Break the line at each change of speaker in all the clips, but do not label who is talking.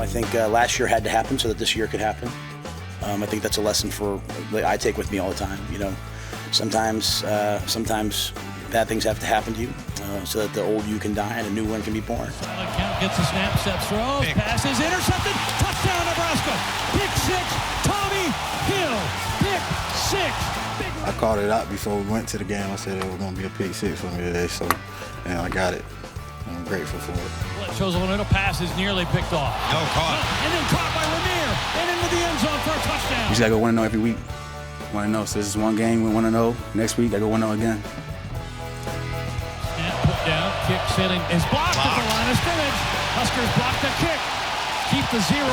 I think last year had to happen so that this year could happen. I think that's a lesson I take with me all the time. Sometimes bad things have to happen to you so that the old you can die and a new one can be born.
Solid count, gets a snap, Sept throws, passes, intercepted, touchdown Nebraska. Pick six, Tommy Hill, pick six.
I called it out before we went to the game. I said it was going to be a pick six for me today, so I got it. I'm grateful for it.
Shows a little pass is nearly picked off.
No, caught.
And then caught by Lanier and into the end zone for a touchdown.
You just got to go 1-0 every week. 1-0. So this is one game, we 1-0. Next week, I go 1-0 again.
Snap put down, kick sitting is blocked at the line of scrimmage. Huskers block the kick. Keep the 0.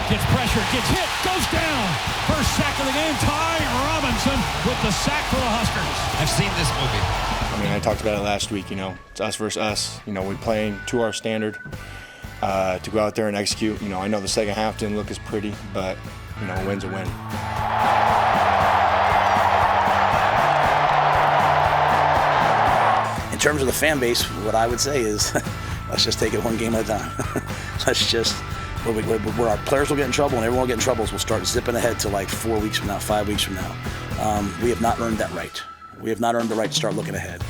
Gets pressure, gets hit, goes down. First sack of the game, Ty Robinson with the sack for the Huskers.
I've seen this movie.
I talked about it last week, it's us versus us. We're playing to our standard to go out there and execute. I know the second half didn't look as pretty, but, a win's a win.
In terms of the fan base, what I would say is let's just take it one game at a time. Let's just, where our players will get in trouble and everyone will get in trouble, we'll start zipping ahead to like 4 weeks from now, 5 weeks from now. We have not earned that right. We have not earned the right to start looking ahead.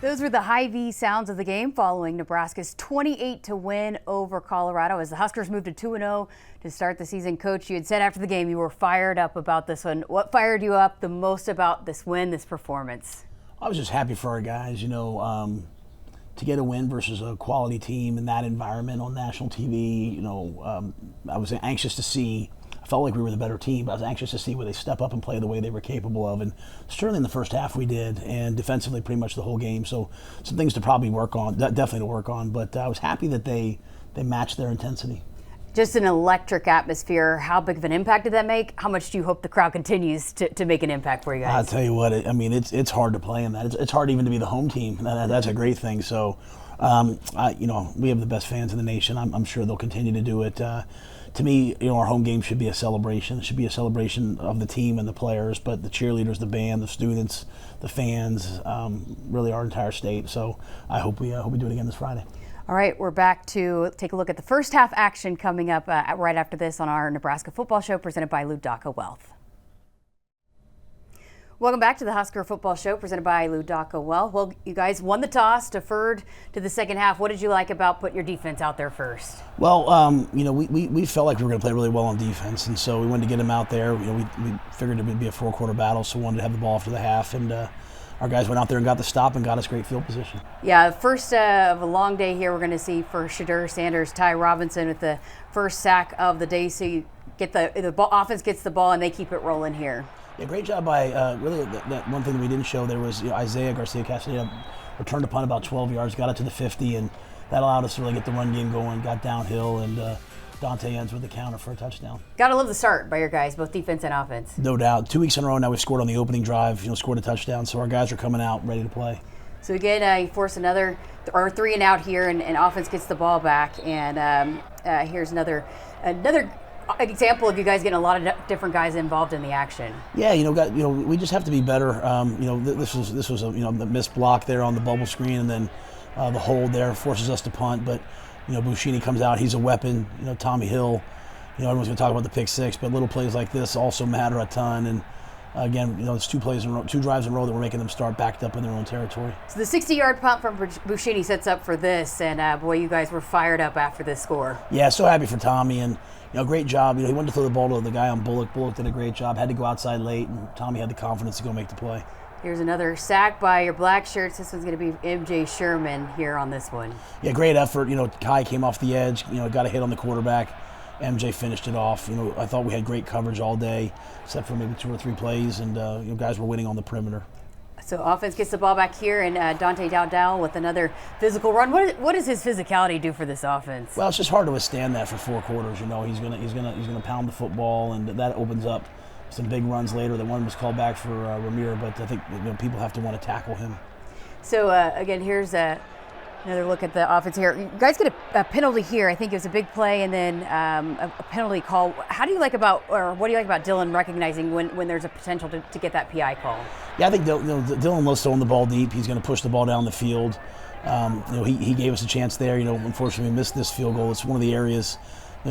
Those were the high-V sounds of the game following Nebraska's 28 win over Colorado as the Huskers moved to 2-0 to start the season. Coach, you had said after the game you were fired up about this one. What fired you up the most about this win, this performance?
I was just happy for our guys, to get a win versus a quality team in that environment on national TV. I was anxious to see. I felt like we were the better team, but I was anxious to see where they step up and play the way they were capable of. And certainly in the first half we did, and defensively pretty much the whole game. So some things to probably work on, definitely to work on. But I was happy that they matched their intensity.
Just an electric atmosphere. How big of an impact did that make? How much do you hope the crowd continues to make an impact for you guys?
I'll tell you what, it's hard to play in that. It's hard even to be the home team. That's a great thing. So, we have the best fans in the nation. I'm sure they'll continue to do it. To me, our home game should be a celebration. It should be a celebration of the team and the players, but the cheerleaders, the band, the students, the fans, really our entire state. So I hope we do it again this Friday.
All right, we're back to take a look at the first half action coming up right after this on our Nebraska Football Show presented by Ludaka Wealth. Welcome back to the Husker Football Show presented by Ludaka Wealth. Well, you guys won the toss, deferred to the second half. What did you like about putting your defense out there first?
Well, we felt like we were going to play really well on defense, and so we wanted to get them out there. We figured it would be a 4-quarter battle, so we wanted to have the ball after the half, and our guys went out there and got the stop and got us great field position.
Yeah, first of a long day here. We're going to see for Shadur Sanders, Ty Robinson with the first sack of the day. So you get the offense gets the ball and they keep it rolling here.
Yeah, great job by really that one thing that we didn't show there was Isaiah Garcia-Castaneda returned a punt about 12 yards, got it to the 50, and that allowed us to really get the run game going, got downhill, and Dante ends with the counter for a touchdown.
Gotta love the start by your guys, both defense and offense.
No doubt. 2 weeks in a row now we've scored on the opening drive, scored a touchdown, so our guys are coming out ready to play.
So again, you force another, or 3 and out here, and offense gets the ball back, and here's another example of you guys getting a lot of different guys involved in the action.
Yeah, we just have to be better. This was a the missed block there on the bubble screen, and then the hold there forces us to punt. But Bushini comes out; he's a weapon. Tommy Hill. Everyone's going to talk about the pick six, but little plays like this also matter a ton. And again, it's 2 drives in a row that we're making them start backed up in their own territory.
So the 60-yard punt from Bushini sets up for this, and boy, you guys were fired up after this score.
Yeah, so happy for Tommy, and great job. He wanted to throw the ball to the guy on Bullock. Bullock did a great job. Had to go outside late, and Tommy had the confidence to go make the play.
Here's another sack by your black shirts. This one's going to be MJ Sherman here on this one.
Yeah, great effort. Kai came off the edge. Got a hit on the quarterback. MJ finished it off. I thought we had great coverage all day, except for maybe 2 or 3 plays, and guys were winning on the perimeter.
So offense gets the ball back here, and Dante Dowdell with another physical run. What does his physicality do for this offense?
Well, it's just hard to withstand that for 4 quarters. He's gonna pound the football, and that opens up some big runs later. That one was called back for Ramir, but I think people have to want to tackle him.
So again, here's another look at the offense here. You guys get a penalty here. I think it was a big play, and then a penalty call. What do you like about Dylan recognizing when there's a potential to get that PI call?
Yeah, I think Dylan loves throwing the ball deep. He's going to push the ball down the field. He gave us a chance there. Unfortunately, we missed this field goal. It's one of the areas,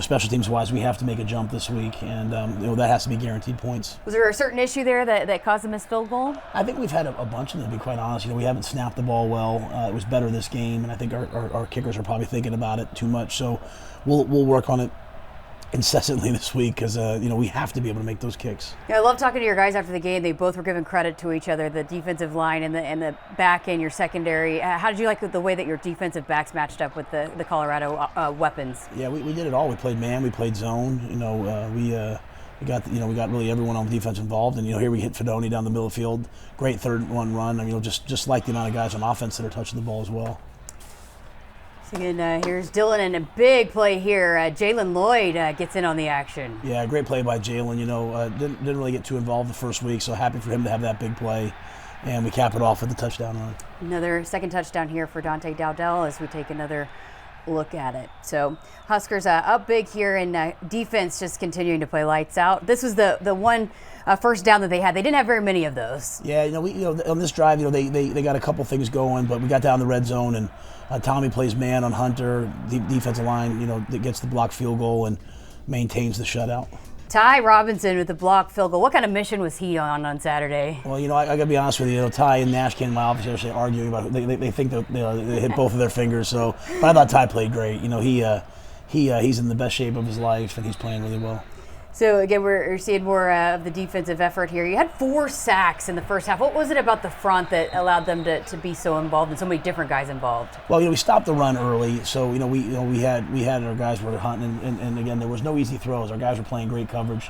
special teams wise, we have to make a jump this week, and that has to be guaranteed points.
Was there a certain issue there that caused the missed field goal?
I think we've had a bunch of them, to be quite honest. We haven't snapped the ball well. It was better this game, and I think our kickers are probably thinking about it too much. So we'll work on it incessantly this week, because we have to be able to make those kicks.
Yeah, I love talking to your guys after the game. They both were giving credit to each other, the defensive line and the back end, your secondary. How did you like the way that your defensive backs matched up with the Colorado weapons?
Yeah, we did it all. We played man, we played zone. We got really everyone on defense involved, and here we hit Fedoni down the middle of the field. Great third one run. Just like the amount of guys on offense that are touching the ball as well.
And here's Dylan, and a big play here. Jalen Lloyd gets in on the action.
Yeah, great play by Jalen. Didn't really get too involved the first week, so happy for him to have that big play. And we cap it off with the touchdown run.
Another second touchdown here for Dante Dowdell as we take another look at it. So Huskers up big here, and defense just continuing to play lights out. This was the one first down that they had. They didn't have very many of those.
Yeah, on this drive, they got a couple things going, but we got down the red zone, and Tommy plays man on Hunter, defensive line, that gets the blocked field goal and maintains the shutout.
Ty Robinson with the blocked field goal. What kind of mission was he on Saturday?
Well, I got to be honest with you. Ty and Nash came in my office yesterday arguing about it. They think that they hit both of their fingers. So, but I thought Ty played great. He's in the best shape of his life, and he's playing really well.
So again, we're seeing more of the defensive effort here. You had 4 sacks in the first half. What was it about the front that allowed them to be so involved and so many different guys involved?
Well, we stopped the run early, so we had our guys were hunting, and again, there was no easy throws. Our guys were playing great coverage.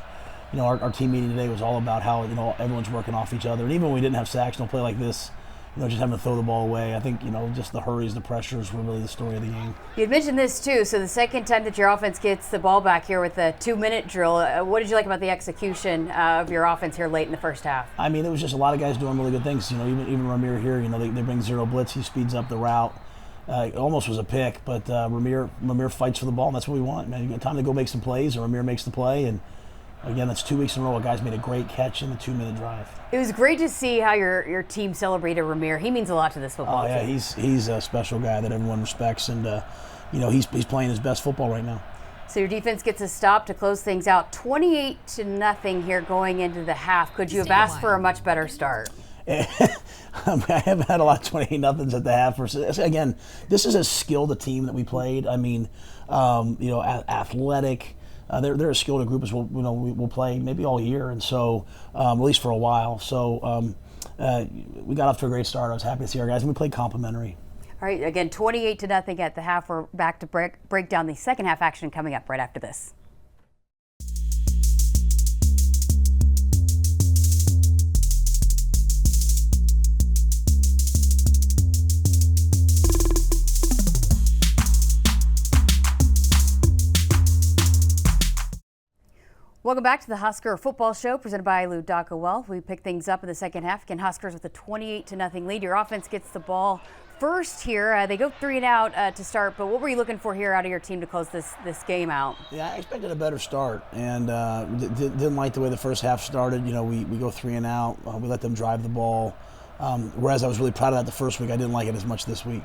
Our team meeting today was all about how everyone's working off each other, and even when we didn't have sacks, no play like this. Just having to throw the ball away. I think, just the hurries, the pressures were really the story of the game.
You had mentioned this too. So the second time that your offense gets the ball back here with a 2-minute drill, what did you like about the execution of your offense here late in the first half?
I mean, it was just a lot of guys doing really good things. Even Ramir here, they bring zero blitz. He speeds up the route. It almost was a pick, but Ramir fights for the ball, and that's what we want, man. You got time to go make some plays, and Ramir makes the play, and again, that's 2 weeks in a row. A guy's made a great catch in the 2-minute drive.
It was great to see how your team celebrated Ramir. He means a lot to this football team.
He's a special guy that everyone respects, and he's playing his best football right now.
So your defense gets a stop to close things out, 28-0 here going into the half. Could you have asked for a much better start?
I haven't had a lot of 28-0s at the half. Again, this is as skilled a team that we played. I mean, athletic. They're as skilled a group as we'll play maybe all year, and so at least for a while. So we got off to a great start. I was happy to see our guys, and we played complimentary.
All right, again, 28-0 at the half. We're back to break down the second half action coming up right after this. Welcome back to the Husker Football Show presented by Lou Well. We pick things up in the second half. Again, Huskers with a 28-0 lead. Your offense gets the ball first here. They go 3 and out to start, but what were you looking for here out of your team to close this game out?
Yeah, I expected a better start, and didn't like the way the first half started. We go 3 and out. We let them drive the ball. Whereas I was really proud of that the first week, I didn't like it as much this week.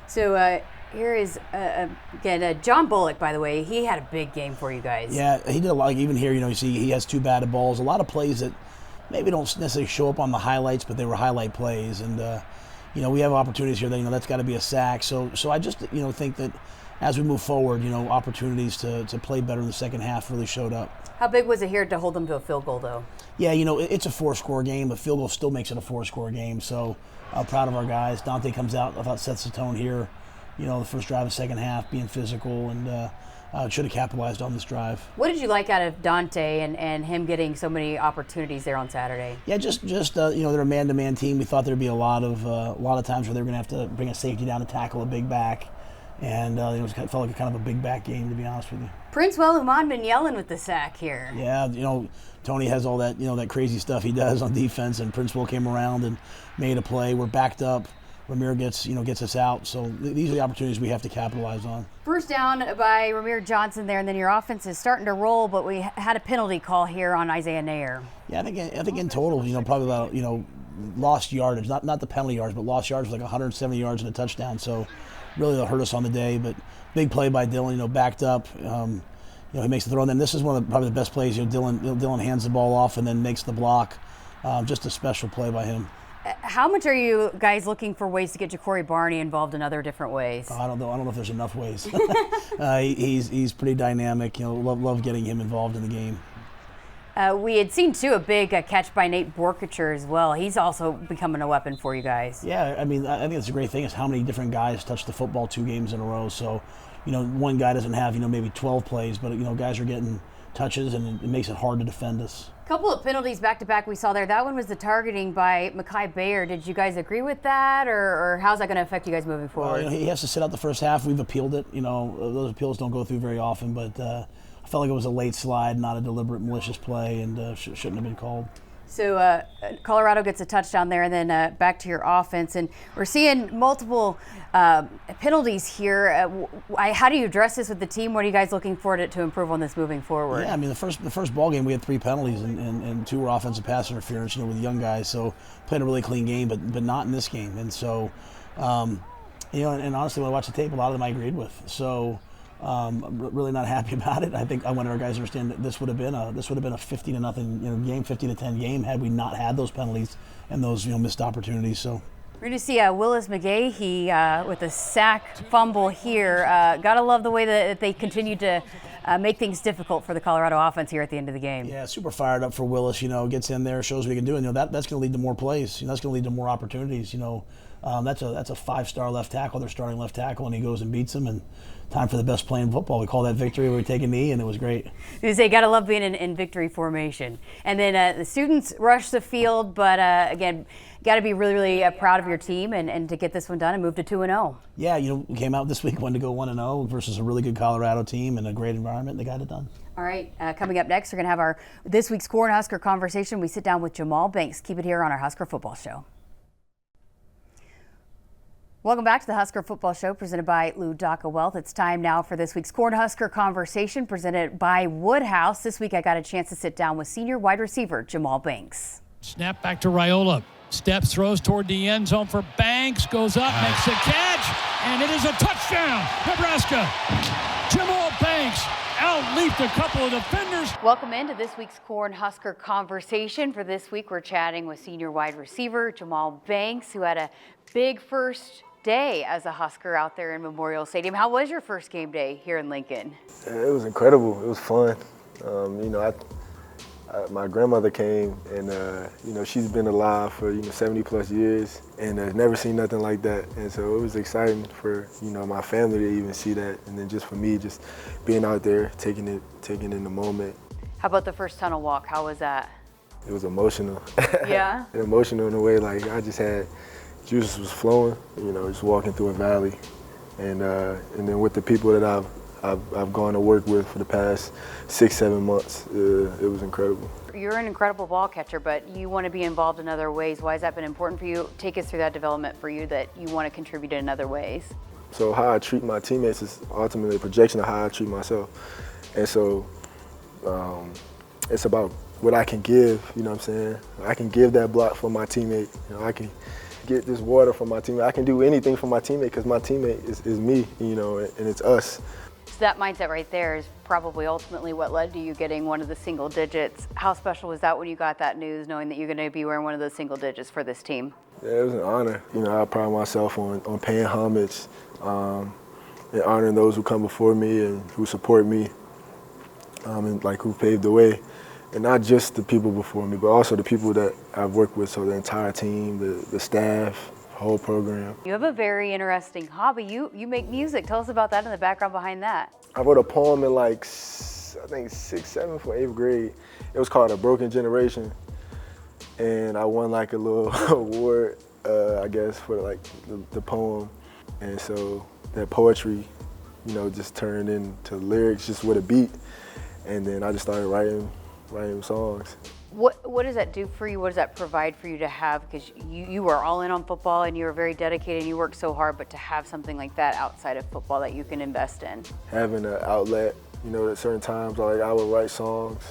So here is, again, John Bullock, by the way. He had a big game for you guys.
Yeah, he did a lot. Even here, you see he has 2 batted balls. A lot of plays that maybe don't necessarily show up on the highlights, but they were highlight plays. And, we have opportunities here that, that's got to be a sack. So I just, think that as we move forward, opportunities to play better in the second half really showed up.
How big was it here to hold them to a field goal, though?
Yeah, it's a 4-score game. A field goal still makes it a 4-score game. So I'm proud of our guys. Dante comes out, I thought sets the tone here. The first drive of the second half, being physical, and should have capitalized on this drive.
What did you like out of Dante and him getting so many opportunities there on Saturday?
Yeah, just they're a man-to-man team. We thought there'd be a lot of times where they were going to have to bring a safety down to tackle a big back, and it felt like a kind of a big back game, to be honest with you.
Prince Welluman been yelling with the sack here.
Yeah, Tony has all that that crazy stuff he does on defense, and Prince Will came around and made a play. We're backed up. Ramir gets us out, so these are the opportunities we have to capitalize on.
First down by Ramir Johnson there, and then your offense is starting to roll, but we had a penalty call here on Isaiah Nair.
Yeah, I think in total, probably about lost yardage, not the penalty yards, but lost yards, like 170 yards and a touchdown. So really that hurt us on the day. But big play by Dylan, backed up. He makes the throw, and then this is one of probably the best plays. Dylan hands the ball off and then makes the block. Just a special play by him.
How much are you guys looking for ways to get Ja'Cory Barney involved in other different ways?
I don't know if there's enough ways. He's pretty dynamic. Love getting him involved in the game.
We had seen too a big catch by Nate Borkacher as well. He's also becoming a weapon for you guys.
Yeah, I think that's a great thing is how many different guys touch the football 2 games in a row. So, one guy doesn't have maybe 12 plays, but guys are getting touches and it makes it hard to defend us.
A couple of penalties back to back we saw there. That one was the targeting by Mekhi Bayer. Did you guys agree with that, or how's that going to affect you guys moving forward?
Well, he has to sit out the first half. We've appealed it. Those appeals don't go through very often, but I felt like it was a late slide, not a deliberate malicious play, and shouldn't have been called.
So Colorado gets a touchdown there, and then back to your offense. And we're seeing multiple penalties here. How do you address this with the team? What are you guys looking for to improve on this moving forward?
Yeah, the first ball game we had 3 penalties, and 2 were offensive pass interference, with young guys. So played a really clean game, but not in this game. And so, and honestly, when I watched the tape, a lot of them I agreed with. So. I'm really not happy about it. I think I want our guys to understand that this would have been a 50-0 game, 50-10 game had we not had those penalties and those missed opportunities. So
we're going to see Willis McGahee with a sack fumble here. Gotta love the way that they continue to make things difficult for the Colorado offense here at the end of the game.
Yeah, super fired up for Willis. Gets in there, shows what he can do, and that's going to lead to more plays. That's going to lead to more opportunities. That's a 5-star left tackle, their starting left tackle, and he goes and beats him. And time for the best play in football. We call that victory where we take a knee, and it was great.
You say, gotta love being in victory formation. And then the students rush the field, but again, gotta be really, really proud of your team and to get this one done and move to 2-0.
Yeah, we came out this week, wanted to go 1-0 versus a really good Colorado team and a great environment. They got it done.
All right, coming up next, we're gonna have our this week's Cornhusker conversation. We sit down with Jamal Banks. Keep it here on our Husker Football Show. Welcome back to the Husker Football Show presented by Lou Daka Wealth. It's time now for this week's Cornhusker conversation presented by Woodhouse. This week I got a chance to sit down with senior wide receiver Jamal Banks.
Snap back to Rhule. Steps, throws toward the end zone for Banks. Goes up, makes a catch, and it is a touchdown, Nebraska. Jamal Banks out-leaped a couple of defenders.
Welcome into this week's Cornhusker conversation. For this week, we're chatting with senior wide receiver Jamal Banks, who had a big first day as a Husker out there in Memorial Stadium. How was your first game day here in Lincoln?
It was incredible. It was fun. My grandmother came, and she's been alive for 70 plus years, and has never seen nothing like that. And so it was exciting for my family to even see that, and then just for me, just being out there, taking in the moment.
How about the first tunnel walk? How was that?
It was emotional.
Yeah.
Emotional in a way, like I just had juices was flowing, just walking through a valley, and then with the people that I've gone to work with for the past 6-7 months, it was incredible.
You're an incredible ball catcher, but you want to be involved in other ways. Why has that been important for you? Take us through that development for you that you want to contribute in other ways.
So how I treat my teammates is ultimately a projection of how I treat myself, and so it's about what I can give. I can give that block for my teammate. I can get this water from my teammate. I can do anything for my teammate because my teammate is me, and it's us.
So that mindset right there is probably ultimately what led to you getting one of the single digits. How special was that when you got that news, knowing that you're going to be wearing one of those single digits for this team?
Yeah, it was an honor. I pride myself on paying homage and honoring those who come before me and who support me, and who paved the way. And not just the people before me, but also the people that I've worked with, so the entire team, the staff, the whole program.
You have a very interesting hobby. You make music. Tell us about that and the background behind that.
I wrote a poem in I think 6th, 7th, or 8th grade. It was called A Broken Generation. And I won a little award, I guess, for the poem. And so that poetry, just turned into lyrics just with a beat. And then I just started writing songs.
What does that do for you? What does that provide for you to have? Because you are all in on football and you are very dedicated and you work so hard, but to have something like that outside of football that you can invest in.
Having an outlet, at certain times, I would write songs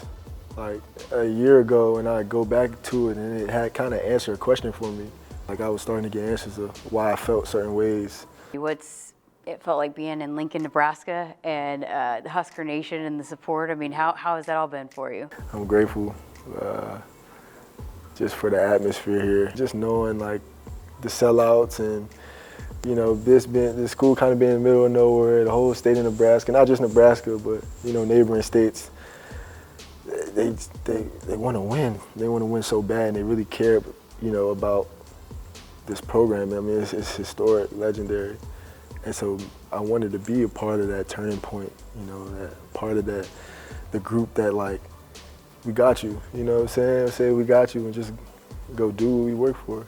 like a year ago, and I go back to it, and it had kind of answered a question for me. Like I was starting to get answers of why I felt certain ways.
What's it felt like being in Lincoln, Nebraska, and the Husker Nation and the support? I mean, how has that all been for you?
I'm grateful just for the atmosphere here. Just knowing like the sellouts and, you know, this school kind of being in the middle of nowhere, the whole state of Nebraska, not just Nebraska, but, you know, neighboring states. They want to win. They want to win so bad, and they really care, you know, about this program. I mean, it's historic, legendary. And so I wanted to be a part of that turning point, you know, that part of that, the group that like, we got you, you know what I'm saying? Say we got you and just go do what we work for.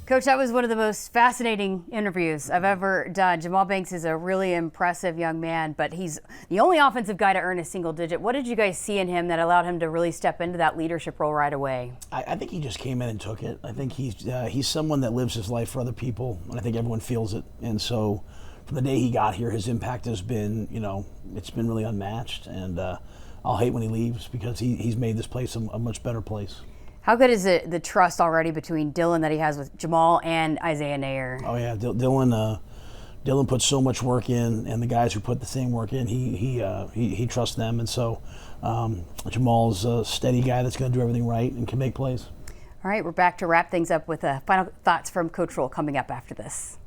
Coach, that was one of the most fascinating interviews I've ever done. Jamal Banks is a really impressive young man, but he's the only offensive guy to earn a single digit. What did you guys see in him that allowed him to really step into that leadership role right away?
I think he just came in and took it. I think he's someone that lives his life for other people, and I think everyone feels it. And so from the day he got here, his impact has been, you know, it's been really unmatched. And I'll hate when he leaves because he's made this place a much better place.
How good is the trust already between Dylan that he has with Jamal and Isaiah Nair?
Oh yeah, Dylan put so much work in, and the guys who put the same work in, he trusts them, and so Jamal's a steady guy that's going to do everything right and can make plays.
All right, we're back to wrap things up with final thoughts from Coach Rhule coming up after this.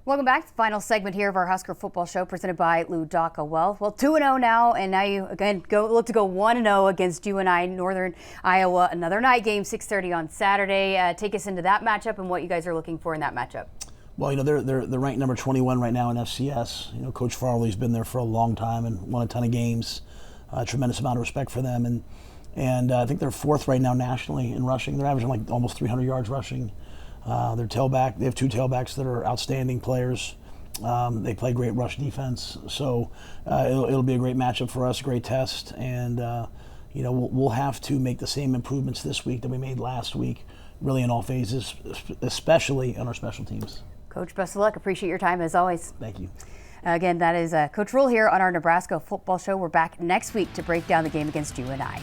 Welcome back to the final segment here of our Husker football show presented by Ludaka Wealth. Well, 2-0 now, and now you again look to go 1-0 against UNI Northern Iowa. Another night game, 6:30 on Saturday. Take us into that matchup and what you guys are looking for in that matchup. Well,
you know, they're ranked number 21 right now in FCS. You know, Coach Farley's been there for a long time and won a ton of games. Tremendous amount of respect for them, and I think they're fourth right now nationally in rushing. They're averaging like almost 300 yards rushing. Their tailback, they have two tailbacks that are outstanding players. They play great rush defense, so it'll be a great matchup for us, a great test, and you know, we'll have to make the same improvements this week that we made last week, really in all phases, especially on our special teams.
Coach, best of luck. Appreciate your time as always.
Thank you.
Again, that is Coach Rhule here on our Nebraska football show. We're back next week to break down the game against UNI.